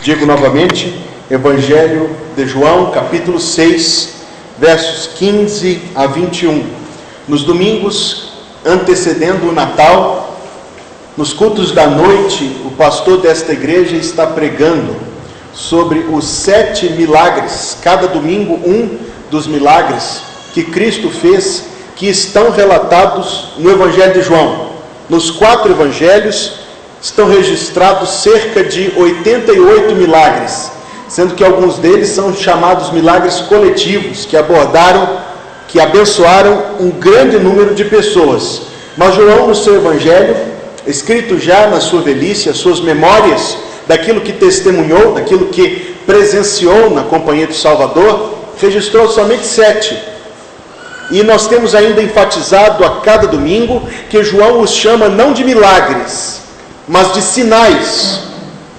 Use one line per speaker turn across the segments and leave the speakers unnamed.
Digo novamente, Evangelho de João, capítulo 6, versos 15 a 21. Nos domingos antecedendo o Natal, nos cultos da noite, o pastor desta igreja está pregando sobre os 7 milagres, cada domingo um dos milagres que Cristo fez, que estão relatados no Evangelho de João. Nos 4 evangelhos estão registrados cerca de 88 milagres, sendo que alguns deles são chamados milagres coletivos, que abençoaram um grande número de pessoas. Mas João, no seu evangelho, escrito já na sua velhice, as suas memórias daquilo que testemunhou, daquilo que presenciou na companhia do Salvador, registrou somente 7. E nós temos ainda enfatizado a cada domingo que João os chama não de milagres, mas de sinais.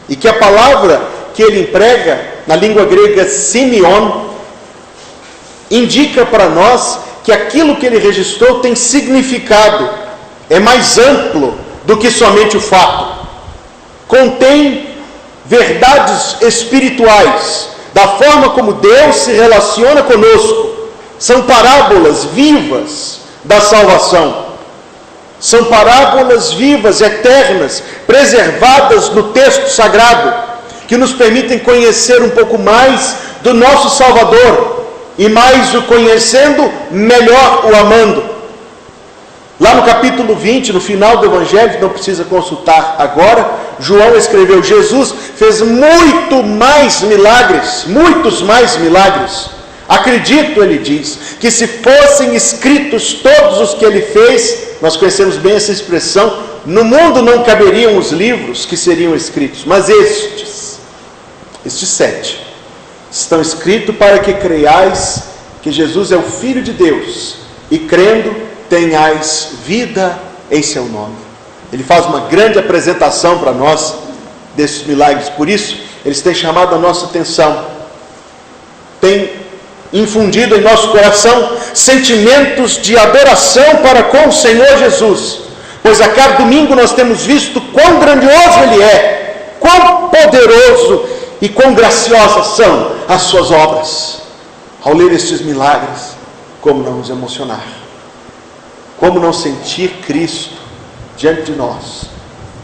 E que a palavra que ele emprega na língua grega simeon indica para nós que aquilo que ele registrou tem significado, é mais amplo do que somente o fato. Contém verdades espirituais da forma como Deus se relaciona conosco. São parábolas vivas da salvação. São parábolas vivas, eternas, preservadas no texto sagrado, que nos permitem conhecer um pouco mais do nosso Salvador, e mais o conhecendo, melhor o amando. Lá no capítulo 20, no final do Evangelho, não precisa consultar agora, João escreveu: Jesus fez muito mais milagres, muitos mais milagres. Acredito, ele diz, que se fossem escritos todos os que ele fez, nós conhecemos bem essa expressão, no mundo não caberiam os livros que seriam escritos, mas estes 7, estão escritos para que creiais que Jesus é o Filho de Deus, e crendo, tenhais vida em seu nome. Ele faz uma grande apresentação para nós desses milagres, por isso, eles têm chamado a nossa atenção, têm infundido em nosso coração sentimentos de adoração para com o Senhor Jesus, pois a cada domingo nós temos visto quão grandioso Ele é, quão poderoso e quão graciosas são as suas obras. Ao ler estes milagres, como não nos emocionar? Como não sentir Cristo diante de nós,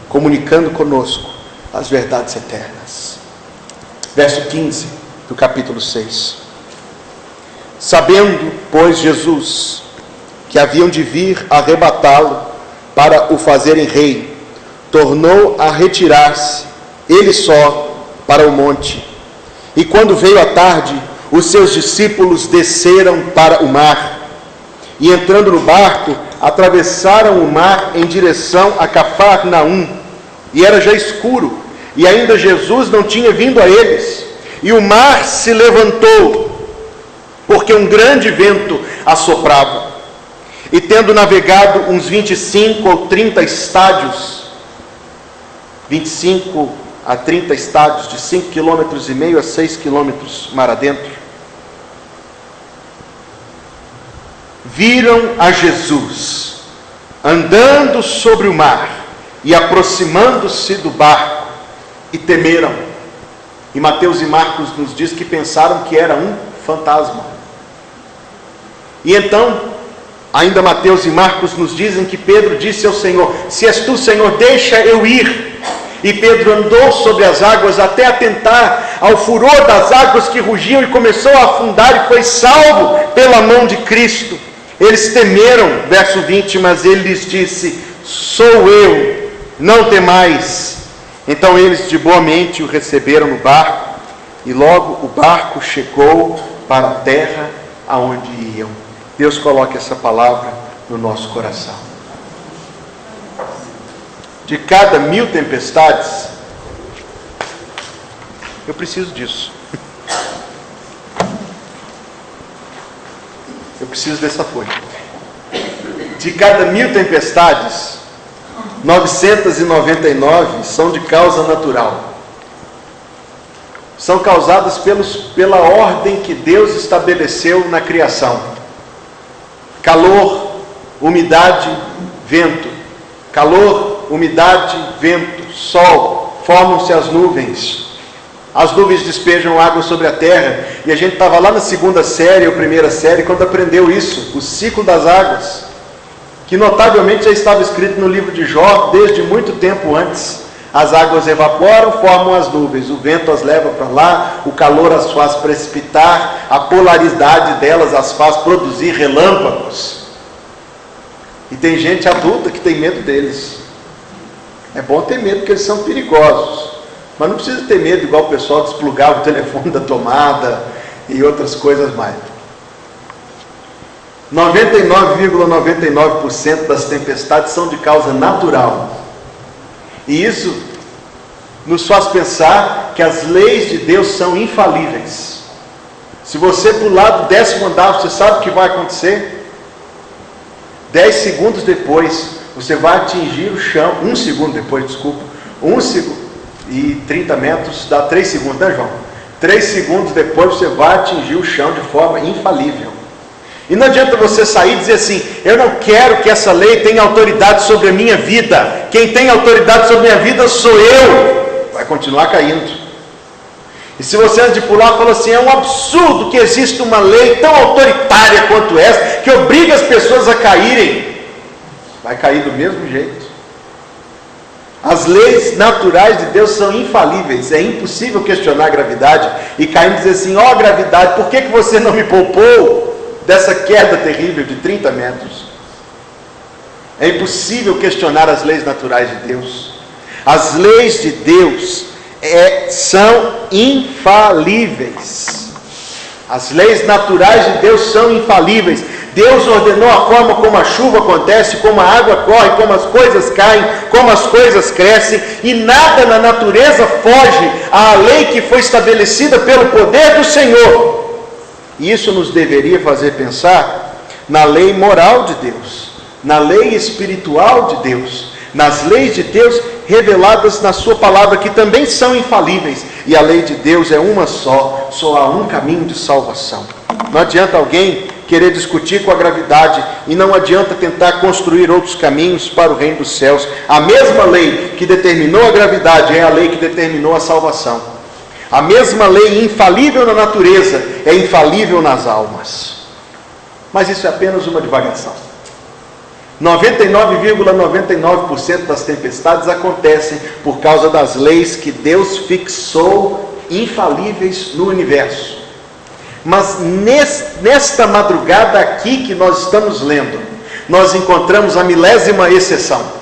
comunicando conosco as verdades eternas? Verso 15 do capítulo 6. Sabendo, pois, Jesus, que haviam de vir arrebatá-lo para o fazerem rei, tornou a retirar-se, ele só, para o monte. E quando veio a tarde, os seus discípulos desceram para o mar, e entrando no barco, atravessaram o mar em direção a Cafarnaum, e era já escuro, e ainda Jesus não tinha vindo a eles, e o mar se levantou, porque um grande vento assoprava. E tendo navegado uns 25 ou 30 estádios, 25 a 30 estádios, de 5,5 km a 6 km mar adentro, viram a Jesus andando sobre o mar e aproximando-se do barco, e temeram. E Mateus e Marcos nos diz que pensaram que era um fantasma. E então, ainda Mateus e Marcos nos dizem que Pedro disse ao Senhor: se és tu, Senhor, deixa eu ir. E Pedro andou sobre as águas até atentar ao furor das águas que rugiam, e começou a afundar, e foi salvo pela mão de Cristo. Eles temeram, verso 20, mas ele lhes disse: sou eu, não temais. Então eles de boa mente o receberam no barco, e logo o barco chegou para a terra aonde iam. Deus coloque essa palavra no nosso coração. De cada 1000 tempestades, eu preciso disso. Eu preciso dessa folha. De cada 1000 tempestades, 999 são de causa natural. São causadas pela ordem que Deus estabeleceu na criação. Calor, umidade, vento. Calor, umidade, vento, sol. Formam-se as nuvens. As nuvens despejam água sobre a terra. E a gente estava lá na segunda série ou primeira série quando aprendeu isso, o ciclo das águas, que notavelmente já estava escrito no livro de Jó desde muito tempo antes. As águas evaporam, formam as nuvens, o vento as leva para lá, o calor as faz precipitar, a polaridade delas as faz produzir relâmpagos. E tem gente adulta que tem medo deles. É bom ter medo porque eles são perigosos, mas não precisa ter medo igual o pessoal desplugava o telefone da tomada e outras coisas mais. 99,99% das tempestades são de causa natural. E isso nos faz pensar que as leis de Deus são infalíveis. Se você pular do 10º andar, você sabe o que vai acontecer? 10 segundos depois, você vai atingir o chão. 1 segundo depois, desculpa. 1 segundo e 30 metros dá 3 segundos, né, João? 3 segundos depois você vai atingir o chão de forma infalível. E não adianta você sair e dizer assim: eu não quero que essa lei tenha autoridade sobre a minha vida. Quem tem autoridade sobre a minha vida sou eu. Vai continuar caindo. E se você antes de pular fala assim: é um absurdo que exista uma lei tão autoritária quanto essa, que obriga as pessoas a caírem. Vai cair do mesmo jeito. As leis naturais de Deus são infalíveis. É impossível questionar a gravidade e cair e dizer assim: ó, gravidade, por que você não me poupou dessa queda terrível de 30 metros? É impossível questionar as leis naturais de Deus. As leis de Deus são infalíveis. As leis naturais de Deus são infalíveis. Deus ordenou a forma como a chuva acontece, como a água corre, como as coisas caem, como as coisas crescem, e nada na natureza foge à lei que foi estabelecida pelo poder do Senhor. E isso nos deveria fazer pensar na lei moral de Deus, na lei espiritual de Deus, nas leis de Deus reveladas na sua palavra, que também são infalíveis. E a lei de Deus é uma só há um caminho de salvação. Não adianta alguém querer discutir com a gravidade, e não adianta tentar construir outros caminhos para o reino dos céus. A mesma lei que determinou a gravidade é a lei que determinou a salvação. A mesma lei infalível na natureza é infalível nas almas. Mas isso é apenas uma divagação. 99,99% das tempestades acontecem por causa das leis que Deus fixou infalíveis no universo. Mas nesta madrugada aqui que nós estamos lendo, nós encontramos a milésima exceção.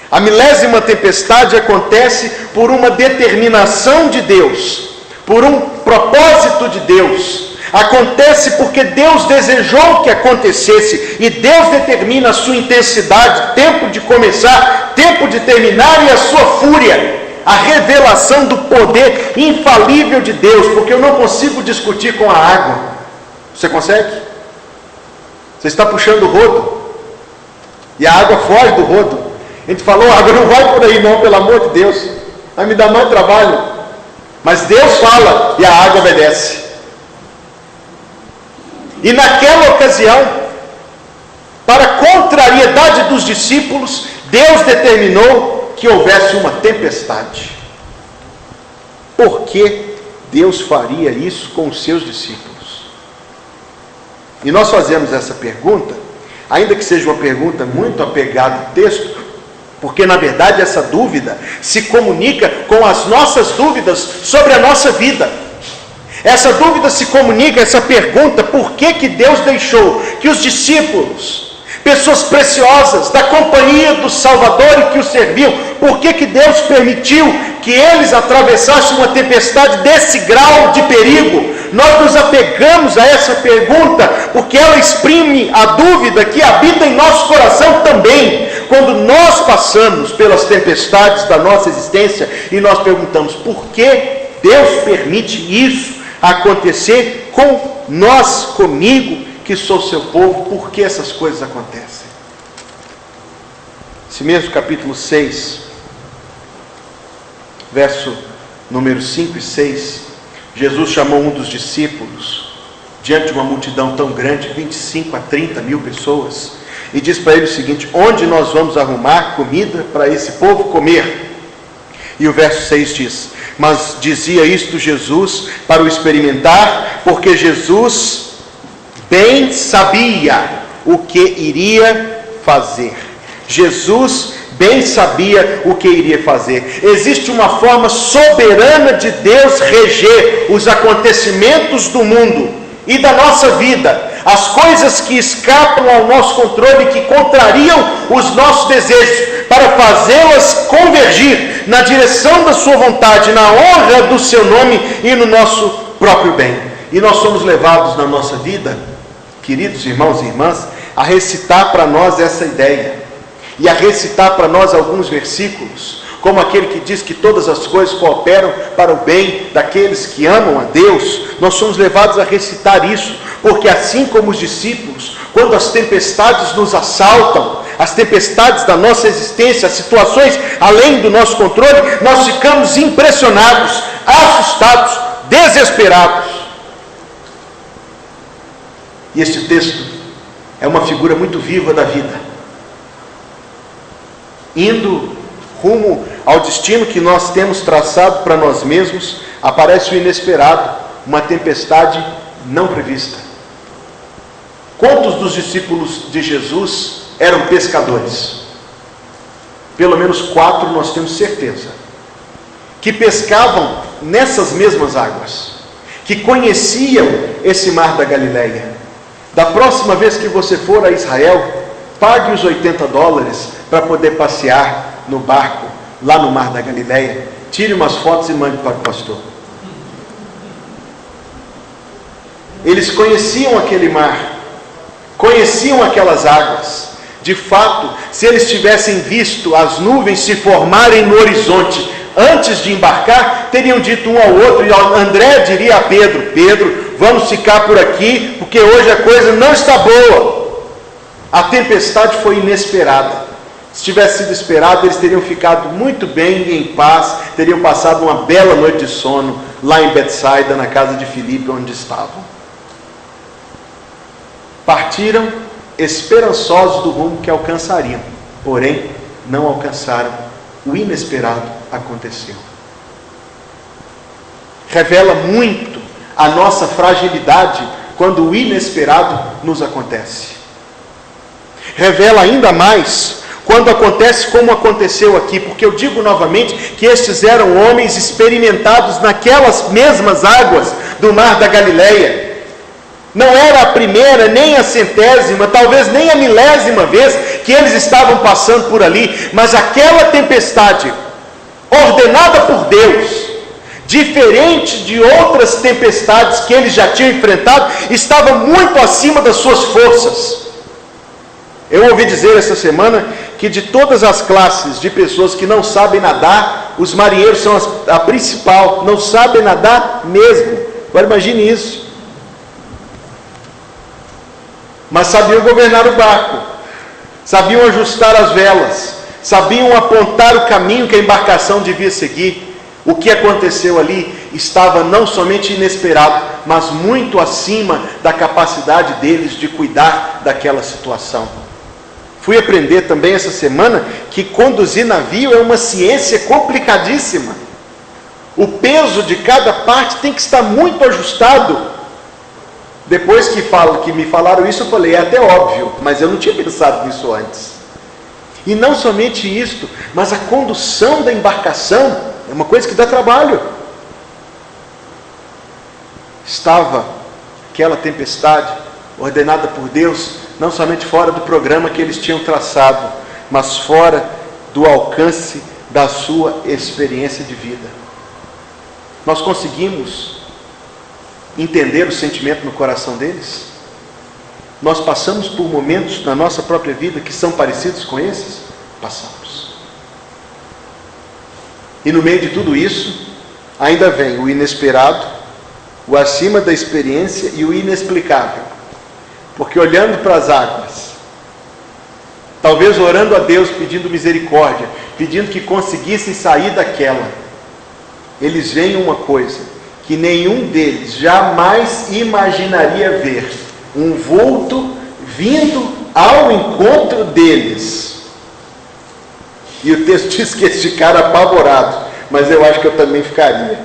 A milésima tempestade acontece por uma determinação de Deus, por um propósito de Deus. Acontece porque Deus desejou que acontecesse, e Deus determina a sua intensidade, tempo de começar, tempo de terminar, e a sua fúria, a revelação do poder infalível de Deus. Porque eu não consigo discutir com a água. Você consegue? Você está puxando o rodo e a água foge do rodo. A gente falou: a água não vai por aí não, pelo amor de Deus, vai me dar mais trabalho. Mas Deus fala e a água obedece. E naquela ocasião, para a contrariedade dos discípulos, Deus determinou que houvesse uma tempestade. Por que Deus faria isso com os seus discípulos? E nós fazemos essa pergunta, ainda que seja uma pergunta muito apegada ao texto, porque na verdade essa dúvida se comunica com as nossas dúvidas sobre a nossa vida. Essa dúvida se comunica, essa pergunta: por que Deus deixou que os discípulos, pessoas preciosas da companhia do Salvador e que o serviam, por que Deus permitiu que eles atravessassem uma tempestade desse grau de perigo? Nós nos apegamos a essa pergunta porque ela exprime a dúvida que habita em nosso coração também, quando nós passamos pelas tempestades da nossa existência e nós perguntamos: por que Deus permite isso acontecer com nós, comigo, que sou seu povo? Por que essas coisas acontecem? Esse mesmo capítulo 6, verso número 5 e 6, Jesus chamou um dos discípulos, diante de uma multidão tão grande, 25 a 30 mil pessoas, e diz para ele o seguinte: onde nós vamos arrumar comida para esse povo comer? E o verso 6 diz: Mas dizia isto Jesus para o experimentar, porque Jesus bem sabia o que iria fazer. Jesus bem sabia o que iria fazer. Existe uma forma soberana de Deus reger os acontecimentos do mundo e da nossa vida, as coisas que escapam ao nosso controle, que contrariam os nossos desejos, para fazê-las convergir na direção da sua vontade, na honra do seu nome e no nosso próprio bem. E nós somos levados na nossa vida, queridos irmãos e irmãs, a recitar para nós essa ideia, e a recitar para nós alguns versículos, como aquele que diz que todas as coisas cooperam para o bem daqueles que amam a Deus. Nós somos levados a recitar isso, porque assim como os discípulos, quando as tempestades nos assaltam, as tempestades da nossa existência, as situações além do nosso controle, nós ficamos impressionados, assustados, desesperados. E este texto é uma figura muito viva da vida. Indo rumo ao destino que nós temos traçado para nós mesmos, aparece o inesperado, uma tempestade não prevista. Quantos dos discípulos de Jesus eram pescadores? Pelo menos 4 nós temos certeza, que pescavam nessas mesmas águas, que conheciam esse mar da Galileia. Da próxima vez que você for a Israel, pague os $80 para poder passear no barco lá no mar da Galileia. Tire umas fotos e mande para o pastor. Eles conheciam aquele mar, conheciam aquelas águas. De fato, se eles tivessem visto as nuvens se formarem no horizonte antes de embarcar, teriam dito um ao outro, e André diria a Pedro: Pedro, vamos ficar por aqui, porque hoje a coisa não está boa. A tempestade foi inesperada. Se tivesse sido esperado, eles teriam ficado muito bem e em paz, teriam passado uma bela noite de sono lá em Betsaida, na casa de Filipe, onde estavam. Partiram esperançosos do rumo que alcançariam, porém não alcançaram. O inesperado aconteceu. Revela muito a nossa fragilidade quando o inesperado nos acontece. Revela ainda mais quando acontece como aconteceu aqui, porque eu digo novamente que estes eram homens experimentados naquelas mesmas águas do mar da Galileia. Não era a primeira, nem a centésima, talvez nem a milésima vez que eles estavam passando por ali, mas aquela tempestade, ordenada por Deus, diferente de outras tempestades que eles já tinham enfrentado, estava muito acima das suas forças. Eu ouvi dizer essa semana que de todas as classes de pessoas que não sabem nadar, os marinheiros são a principal, não sabem nadar mesmo. Agora imagine isso. Mas sabiam governar o barco, sabiam ajustar as velas, sabiam apontar o caminho que a embarcação devia seguir. O que aconteceu ali estava não somente inesperado, mas muito acima da capacidade deles de cuidar daquela situação. Fui aprender também essa semana que conduzir navio é uma ciência complicadíssima. O peso de cada parte tem que estar muito ajustado. Depois que me falaram isso, eu falei, é até óbvio, mas eu não tinha pensado nisso antes. E não somente isso, mas a condução da embarcação é uma coisa que dá trabalho. Estava aquela tempestade ordenada por Deus, não somente fora do programa que eles tinham traçado, mas fora do alcance da sua experiência de vida. Nós conseguimos entender o sentimento no coração deles? Nós passamos por momentos na nossa própria vida que são parecidos com esses? Passamos. E no meio de tudo isso, ainda vem o inesperado, o acima da experiência e o inexplicável. Porque olhando para as águas, talvez orando a Deus, pedindo misericórdia, pedindo que conseguissem sair daquela, eles veem uma coisa que nenhum deles jamais imaginaria ver: um vulto vindo ao encontro deles. E o texto diz que eles ficaram apavorados, mas eu acho que eu também ficaria.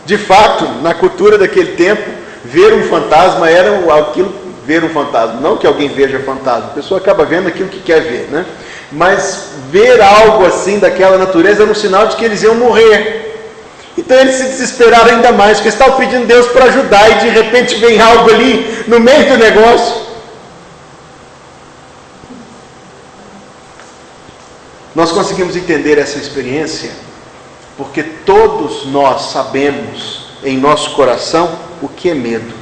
De fato, na cultura daquele tempo, ver um fantasma era aquilo, ver um fantasma, não que alguém veja fantasma, a pessoa acaba vendo aquilo que quer ver, né? Mas ver algo assim daquela natureza era um sinal de que eles iam morrer. Então eles se desesperaram ainda mais, porque estavam pedindo Deus para ajudar e de repente vem algo ali no meio do negócio. Nós conseguimos entender essa experiência porque todos nós sabemos em nosso coração o que é medo.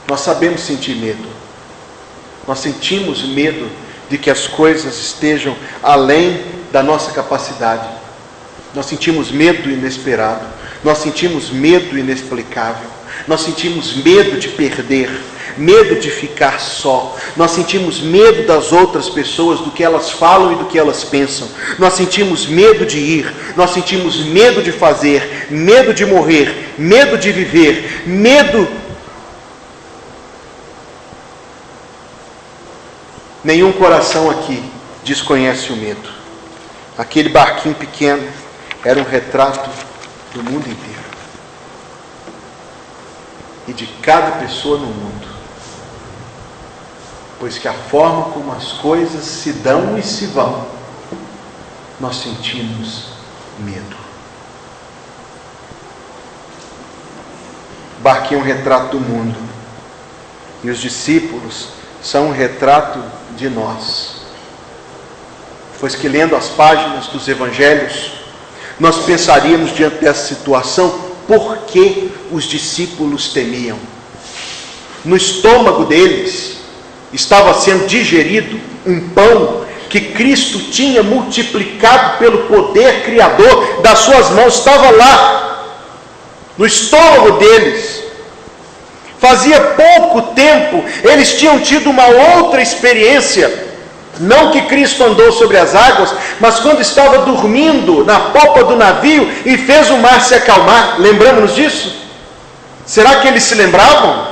Nós sabemos sentir medo. Nós sentimos medo de que as coisas estejam além da nossa capacidade. Nós sentimos medo inesperado. Nós sentimos medo inexplicável. Nós sentimos medo de perder, medo de ficar só. Nós sentimos medo das outras pessoas, do que elas falam e do que elas pensam. Nós sentimos medo de ir, nós sentimos medo de fazer, medo de morrer, medo de viver, medo. Nenhum coração aqui desconhece o medo. Aquele barquinho pequeno era um retrato do mundo inteiro. E de cada pessoa no mundo. Pois que a forma como as coisas se dão e se vão, nós sentimos medo. O barquinho é um retrato do mundo. E os discípulos são um retrato de nós. Pois que lendo as páginas dos evangelhos, nós pensaríamos diante dessa situação, por que os discípulos temiam? No estômago deles estava sendo digerido um pão que Cristo tinha multiplicado pelo poder criador das suas mãos, estava lá, no estômago deles. Fazia pouco tempo, eles tinham tido uma outra experiência, não que Cristo andou sobre as águas, mas quando estava dormindo na popa do navio e fez o mar se acalmar. Lembramos disso? Será que eles se lembravam?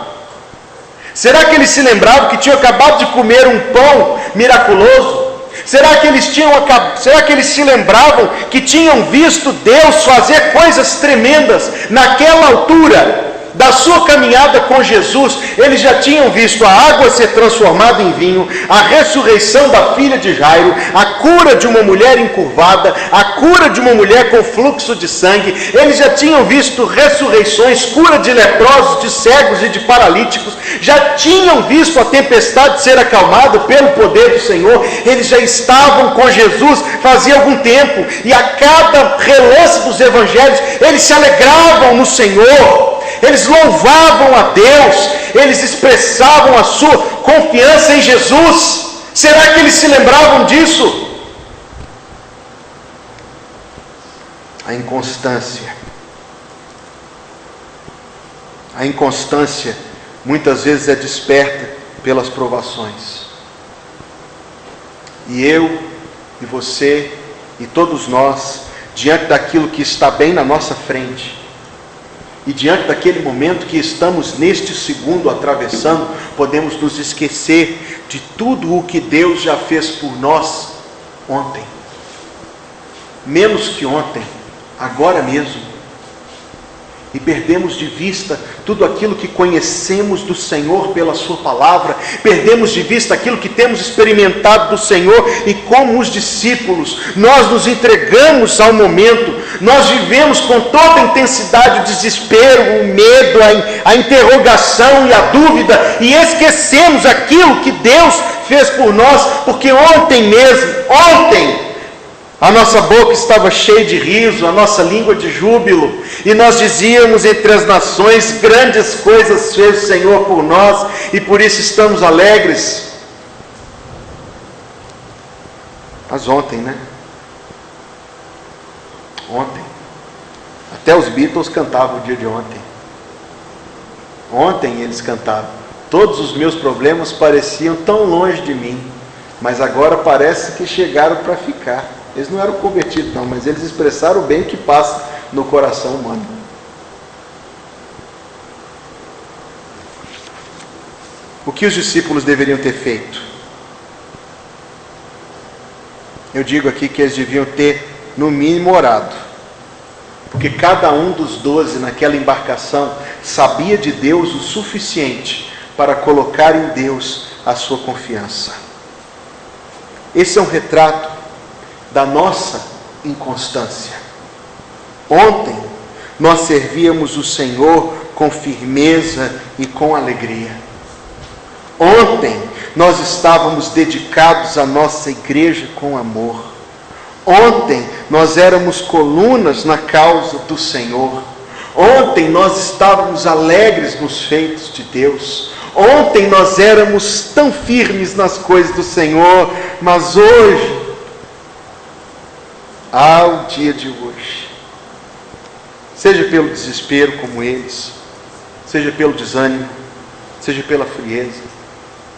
Será que eles se lembravam que tinham acabado de comer um pão miraculoso? Será que eles se lembravam que tinham visto Deus fazer coisas tremendas naquela altura da sua caminhada com Jesus? Eles já tinham visto a água ser transformada em vinho, a ressurreição da filha de Jairo, a cura de uma mulher encurvada, a cura de uma mulher com fluxo de sangue. Eles já tinham visto ressurreições, cura de leprosos, de cegos e de paralíticos. Já tinham visto a tempestade ser acalmada pelo poder do Senhor. Eles já estavam com Jesus fazia algum tempo, e a cada relance dos evangelhos eles se alegravam no Senhor. Eles louvavam a Deus, eles expressavam a sua confiança em Jesus. Será que eles se lembravam disso? A inconstância. A inconstância muitas vezes é desperta pelas provações. E eu, e você, e todos nós, diante daquilo que está bem na nossa frente, e diante daquele momento que estamos neste segundo atravessando, podemos nos esquecer de tudo o que Deus já fez por nós ontem. Menos que ontem, agora mesmo. E perdemos de vista tudo aquilo que conhecemos do Senhor pela sua palavra, perdemos de vista aquilo que temos experimentado do Senhor, e como os discípulos, nós nos entregamos ao momento, nós vivemos com toda a intensidade o desespero, o medo, a interrogação e a dúvida, e esquecemos aquilo que Deus fez por nós, porque ontem mesmo, a nossa boca estava cheia de riso, a nossa língua de júbilo, e nós dizíamos entre as nações, grandes coisas fez o Senhor por nós, e por isso estamos alegres. Mas ontem, né? Ontem, até os Beatles cantavam o dia de ontem. Ontem eles cantavam, todos os meus problemas pareciam tão longe de mim, mas agora parece que chegaram para ficar. Eles não eram convertidos não, mas eles expressaram o bem que passa no coração humano. O que os discípulos deveriam ter feito? Eu digo aqui que eles deviam ter, no mínimo, orado. Porque cada um dos 12 naquela embarcação sabia de Deus o suficiente para colocar em Deus a sua confiança. Esse é um retrato da nossa inconstância. Ontem nós servíamos o Senhor com firmeza e com alegria. Ontem nós estávamos dedicados à nossa igreja com amor. Ontem nós éramos colunas na causa do Senhor. Ontem nós estávamos alegres nos feitos de Deus. Ontem nós éramos tão firmes nas coisas do Senhor. Mas hoje, o dia de hoje, seja pelo desespero como eles, seja pelo desânimo, seja pela frieza,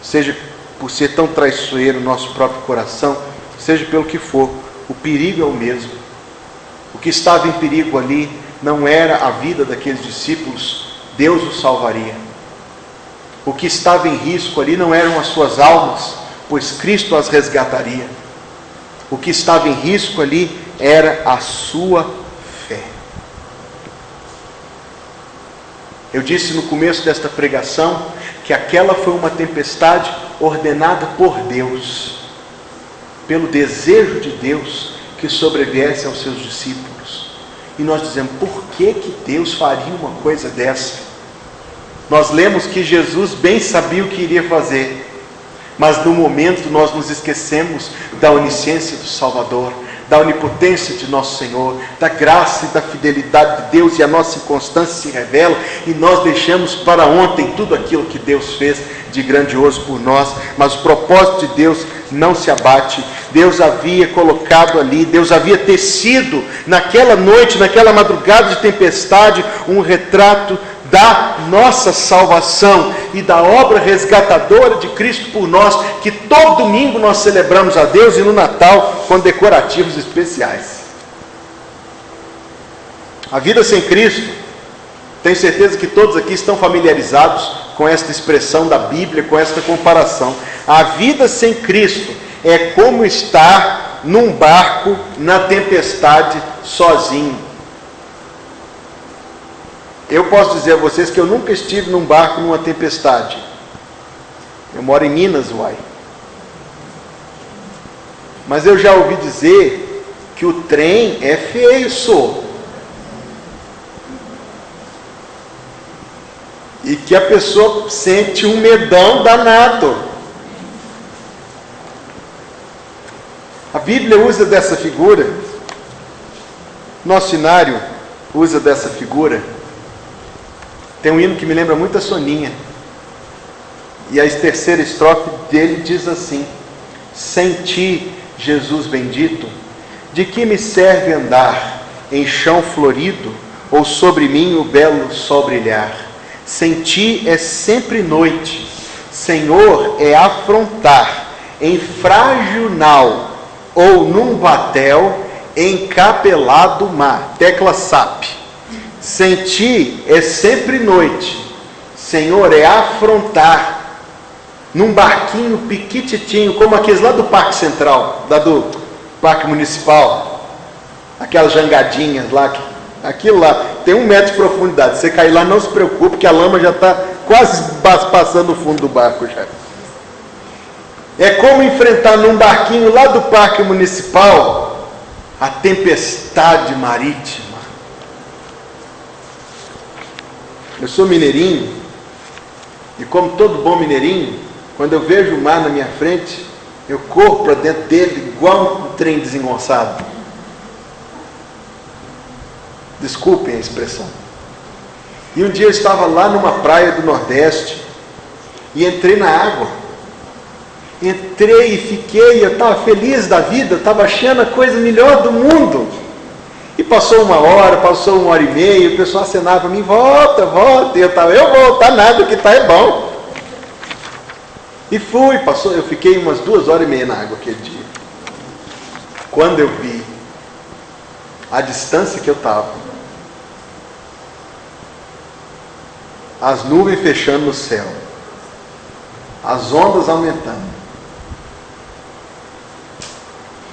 seja por ser tão traiçoeiro o nosso próprio coração, seja pelo que for, o perigo é o mesmo. O que estava em perigo ali não era a vida daqueles discípulos, Deus os salvaria. O que estava em risco ali não eram as suas almas, pois Cristo as resgataria. O que estava em risco ali era a sua fé. Eu disse no começo desta pregação que aquela foi uma tempestade ordenada por Deus, pelo desejo de Deus que sobreviesse aos seus discípulos. E nós dizemos, por que Deus faria uma coisa dessa? Nós lemos que Jesus bem sabia o que iria fazer, mas no momento nós nos esquecemos da onisciência do Salvador, da onipotência de nosso Senhor, da graça e da fidelidade de Deus, e a nossa inconstância se revela, e nós deixamos para ontem tudo aquilo que Deus fez de grandioso por nós. Mas o propósito de Deus não se abate. Deus havia colocado ali, Deus havia tecido naquela noite, naquela madrugada de tempestade, um retrato da nossa salvação e da obra resgatadora de Cristo por nós, que todo domingo nós celebramos a Deus, e no Natal com decorativos especiais. A vida sem Cristo, tenho certeza que todos aqui estão familiarizados com esta expressão da Bíblia, com esta comparação. A vida sem Cristo é como estar num barco na tempestade sozinho. Eu posso dizer a vocês que eu nunca estive num barco numa tempestade. Eu moro em Minas, uai. Mas eu já ouvi dizer que o trem é feio, e que a pessoa sente um medão danado. A Bíblia usa dessa figura, nosso cenário usa dessa figura. Tem um hino que me lembra muito a Soninha, e a terceira estrofe dele diz assim: sem ti, Jesus bendito, de que me serve andar em chão florido, ou sobre mim o belo sol brilhar? Sem ti é sempre noite, Senhor, é afrontar em frágil nau, ou num batel encapelado mar. Tecla SAP. Sem ti é sempre noite, Senhor, é afrontar num barquinho piquititinho, como aqueles lá do Parque Central, lá do Parque Municipal, aquelas jangadinhas lá, aquilo lá, tem 1 metro de profundidade. Você cair lá, não se preocupe, que a lama já está quase passando o fundo do barco já. É como enfrentar num barquinho lá do Parque Municipal a tempestade marítima. Eu sou mineirinho, e como todo bom mineirinho, quando eu vejo o mar na minha frente, eu corro para dentro dele igual um trem desengonçado. Desculpem a expressão. E um dia eu estava lá numa praia do Nordeste, e entrei na água. Entrei e fiquei, eu estava feliz da vida, eu estava achando a coisa melhor do mundo. E passou 1 hora, passou 1 hora e meia, o pessoal acenava para mim, volta, volta. E eu vou, tá nada, o que está é bom. E fui, passou, eu fiquei umas 2 horas e meia na água aquele dia. Quando eu vi a distância que eu estava, as nuvens fechando no céu, as ondas aumentando,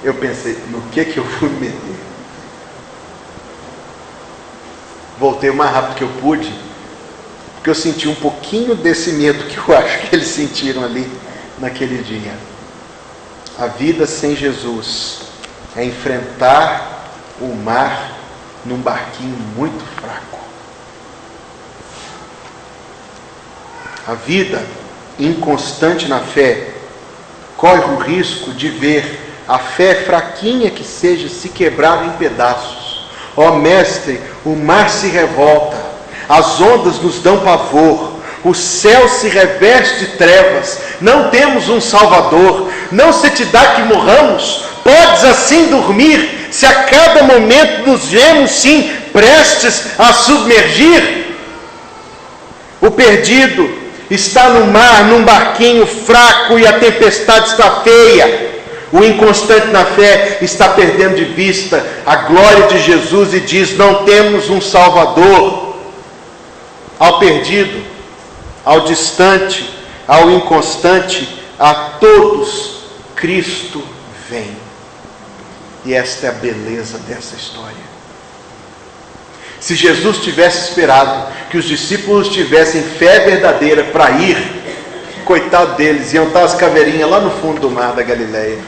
eu pensei, no que eu fui me meter? Voltei o mais rápido que eu pude, porque eu senti um pouquinho desse medo que eu acho que eles sentiram ali naquele dia. A vida sem Jesus é enfrentar o mar num barquinho muito fraco. A vida inconstante na fé corre o risco de ver a fé fraquinha que seja se quebrar em pedaços. Ó Mestre, o mar se revolta, as ondas nos dão pavor, o céu se reveste de trevas, não temos um Salvador, não se te dá que morramos, podes assim dormir, se a cada momento nos vemos sim prestes a submergir? O perdido está no mar, num barquinho fraco e a tempestade está feia. O inconstante na fé está perdendo de vista a glória de Jesus e diz: não temos um Salvador. Ao perdido, ao distante, ao inconstante, a todos Cristo vem. E esta é a beleza dessa história. Se Jesus tivesse esperado que os discípulos tivessem fé verdadeira para ir, coitado deles, iam estar as caveirinhas lá no fundo do mar da Galileia.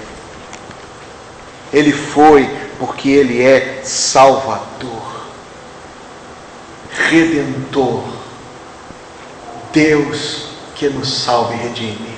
Ele foi porque Ele é Salvador, Redentor, Deus que nos salva e redime.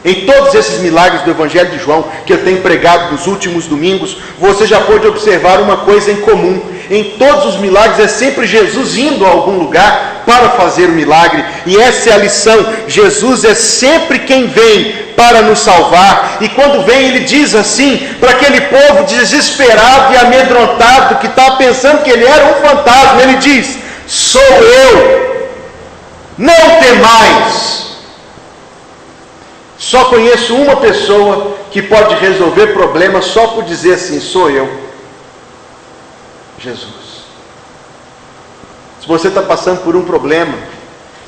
Em todos esses milagres do Evangelho de João, que eu tenho pregado nos últimos domingos, você já pôde observar uma coisa em comum. Em todos os milagres é sempre Jesus indo a algum lugar para fazer o milagre. E essa é a lição. Jesus é sempre quem vem para nos salvar. E quando vem, Ele diz assim, para aquele povo desesperado e amedrontado, que estava pensando que Ele era um fantasma, Ele diz: sou eu, não temais. Só conheço uma pessoa que pode resolver problemas só por dizer assim: sou eu. Jesus. Se você está passando por um problema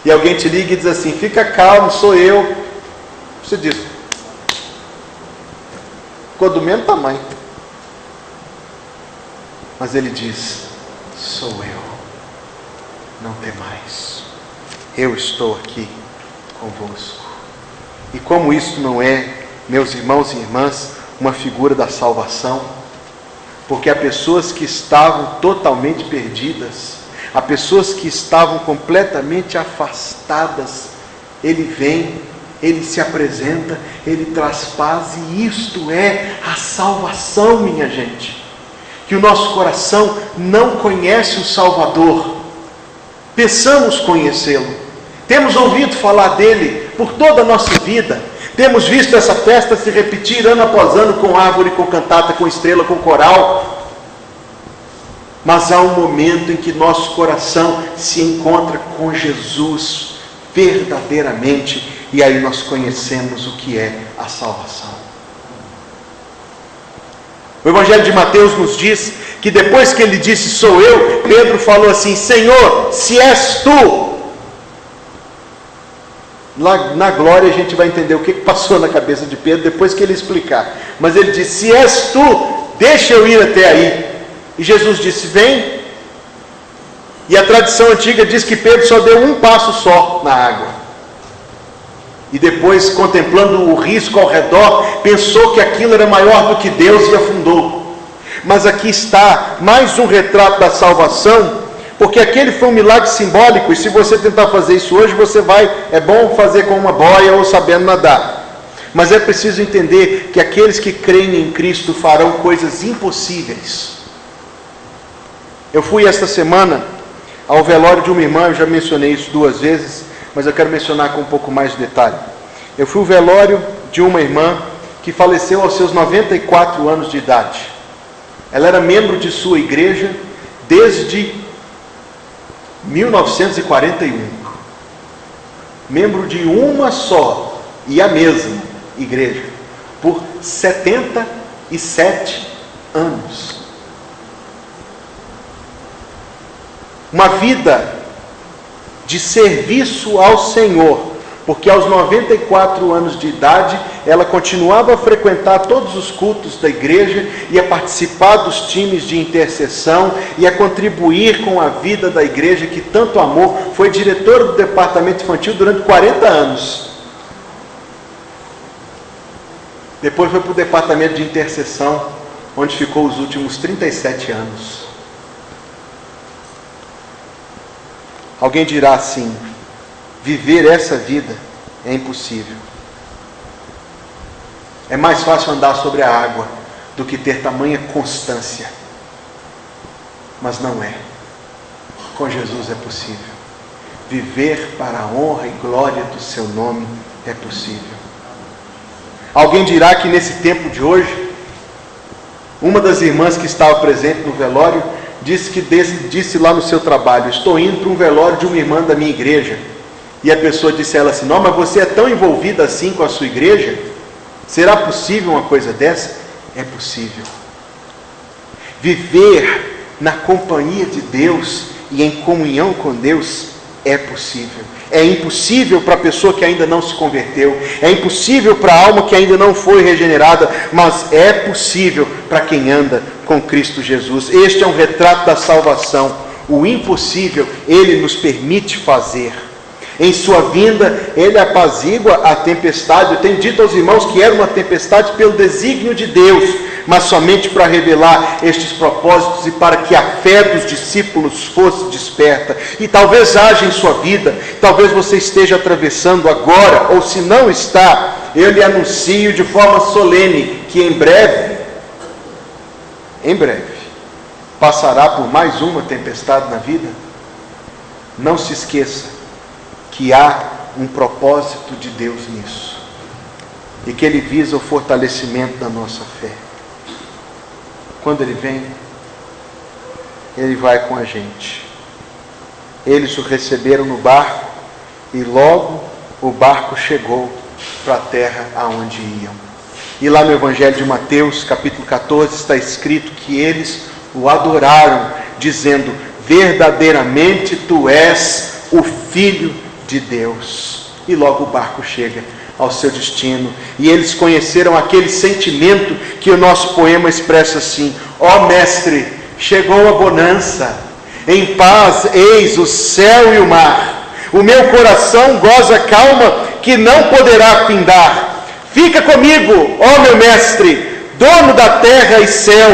e alguém te liga e diz assim: fica calmo, sou eu, você diz: ficou do mesmo tamanho. Mas ele diz: sou eu, não temais, eu estou aqui convosco. E como isso não é, meus irmãos e irmãs, uma figura da salvação, porque há pessoas que estavam totalmente perdidas, há pessoas que estavam completamente afastadas, Ele vem, Ele se apresenta, Ele traz paz, e isto é a salvação, minha gente. Que o nosso coração não conhece o Salvador, pensamos conhecê-lo, temos ouvido falar dele por toda a nossa vida, temos visto essa festa se repetir ano após ano, com árvore, com cantata, com estrela, com coral. Mas há um momento em que nosso coração se encontra com Jesus verdadeiramente, e aí nós conhecemos o que é a salvação. O Evangelho de Mateus nos diz que depois que ele disse: sou eu, Pedro falou assim: Senhor, se és tu. Lá na glória a gente vai entender o que passou na cabeça de Pedro depois que ele explicar. Mas ele disse: se és tu, deixa eu ir até aí. E Jesus disse: vem. E a tradição antiga diz que Pedro só deu um passo só na água. E depois, contemplando o risco ao redor, pensou que aquilo era maior do que Deus e afundou. Mas aqui está mais um retrato da salvação, porque aquele foi um milagre simbólico, e se você tentar fazer isso hoje, é bom fazer com uma boia ou sabendo nadar. Mas é preciso entender que aqueles que creem em Cristo farão coisas impossíveis. Eu fui esta semana ao velório de uma irmã, eu já mencionei isso 2 vezes, mas eu quero mencionar com um pouco mais de detalhe. Eu fui ao velório de uma irmã que faleceu aos seus 94 anos de idade. Ela era membro de sua igreja desde 1941, membro de uma só e a mesma igreja por 77 anos. Uma vida de serviço ao Senhor porque aos 94 anos de idade, ela continuava a frequentar todos os cultos da igreja e a participar dos times de intercessão e a contribuir com a vida da igreja que tanto amou. Foi diretora do departamento infantil durante 40 anos. Depois foi para o departamento de intercessão, onde ficou os últimos 37 anos. Alguém dirá assim: viver essa vida é impossível. É mais fácil andar sobre a água do que ter tamanha constância. Mas não é. Com Jesus é possível. Viver para a honra e glória do seu nome é possível. Alguém dirá que nesse tempo de hoje, uma das irmãs que estava presente no velório disse lá no seu trabalho: estou indo para um velório de uma irmã da minha igreja. E a pessoa disse a ela assim: não, mas você é tão envolvida assim com a sua igreja? Será possível uma coisa dessa? É possível. Viver na companhia de Deus e em comunhão com Deus é possível. É impossível para a pessoa que ainda não se converteu, é impossível para a alma que ainda não foi regenerada, mas é possível para quem anda com Cristo Jesus. Este é um retrato da salvação. O impossível Ele nos permite fazer. Em sua vinda, Ele apazigua a tempestade. Eu tenho dito aos irmãos que era uma tempestade pelo desígnio de Deus, mas somente para revelar estes propósitos e para que a fé dos discípulos fosse desperta. E talvez haja em sua vida, talvez você esteja atravessando agora, ou se não está, eu lhe anuncio de forma solene que em breve, passará por mais uma tempestade na vida. Não se esqueça que há um propósito de Deus nisso, e que Ele visa o fortalecimento da nossa fé. Quando Ele vem, Ele vai com a gente. Eles o receberam no barco, e logo o barco chegou para a terra aonde iam. E lá no Evangelho de Mateus, capítulo 14, está escrito que eles o adoraram, dizendo: verdadeiramente Tu és o Filho de Deus. E logo o barco chega ao seu destino, e eles conheceram aquele sentimento que o nosso poema expressa assim: ó Mestre, chegou a bonança, em paz eis o céu e o mar, o meu coração goza calma que não poderá findar. Fica comigo, ó meu Mestre, dono da terra e céu,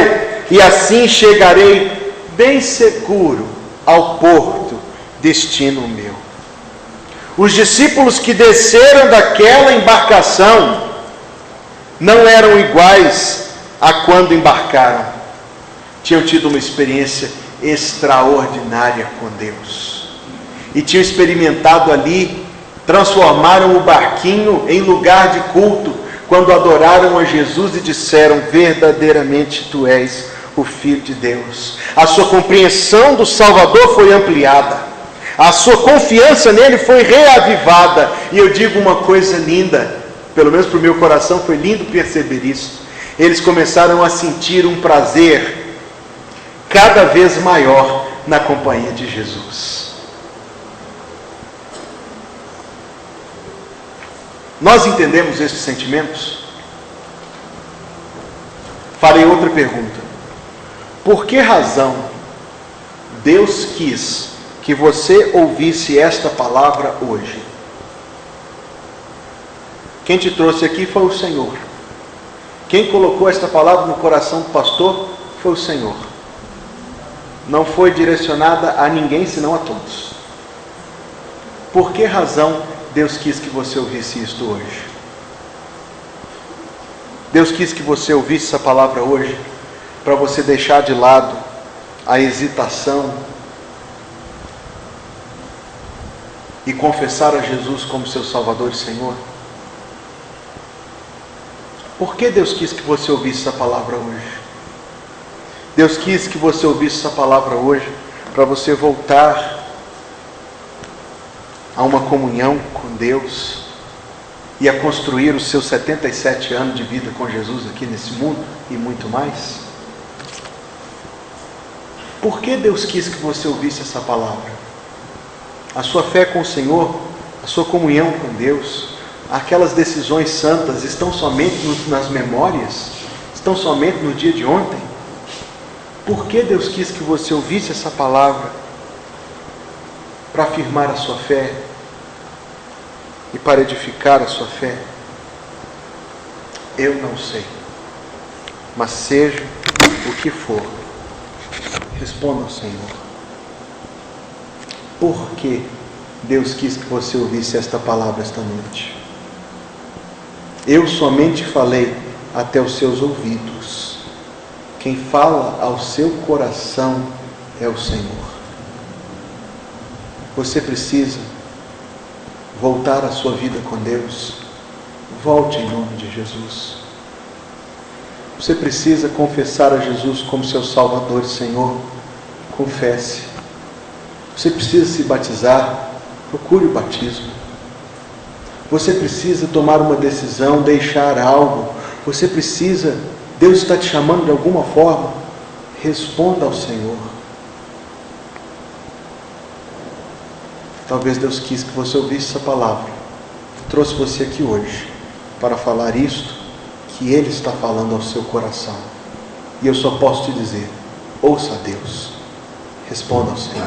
e assim chegarei bem seguro ao porto, destino meu. Os discípulos que desceram daquela embarcação não eram iguais a quando embarcaram. Tinham tido uma experiência extraordinária com Deus. E tinham experimentado ali, transformaram o barquinho em lugar de culto, quando adoraram a Jesus e disseram: verdadeiramente Tu és o Filho de Deus. A sua compreensão do Salvador foi ampliada. A sua confiança nele foi reavivada. E eu digo uma coisa linda, pelo menos para o meu coração foi lindo perceber isso. Eles começaram a sentir um prazer cada vez maior na companhia de Jesus. Nós entendemos esses sentimentos? Farei outra pergunta: por que razão Deus quis que você ouvisse esta palavra hoje? Quem te trouxe aqui foi o Senhor. Quem colocou esta palavra no coração do pastor foi o Senhor. Não foi direcionada a ninguém senão a todos. Por que razão Deus quis que você ouvisse isto hoje? Deus quis que você ouvisse essa palavra hoje para você deixar de lado a hesitação e confessar a Jesus como seu Salvador e Senhor? Por que Deus quis que você ouvisse essa palavra hoje? Deus quis que você ouvisse essa palavra hoje para você voltar a uma comunhão com Deus e a construir os seus 77 anos de vida com Jesus aqui nesse mundo e muito mais. Por que Deus quis que você ouvisse essa palavra? A sua fé com o Senhor a sua comunhão com Deus, aquelas decisões santas estão somente nas memórias? Estão somente no dia de ontem? Por que Deus quis que você ouvisse essa palavra? Para afirmar a sua fé e para edificar a sua fé? Eu não sei. Mas seja o que for, responda ao Senhor. Por que Deus quis que você ouvisse esta palavra esta noite? Eu somente falei até os seus ouvidos. Quem fala ao seu coração é o Senhor. Você precisa voltar a sua vida com Deus. Volte em nome de Jesus. Você precisa confessar a Jesus como seu Salvador e Senhor. Confesse. Você precisa se batizar. Procure o batismo. Você precisa tomar uma decisão, deixar algo. Você precisa, Deus está te chamando de alguma forma. Responda ao Senhor. Talvez Deus quis que você ouvisse essa palavra. Trouxe você aqui hoje para falar isto que Ele está falando ao seu coração. E eu só posso te dizer, ouça a Deus. Responda ao Senhor.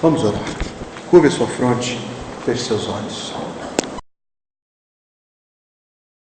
Vamos orar. Curve a sua fronte, feche seus olhos.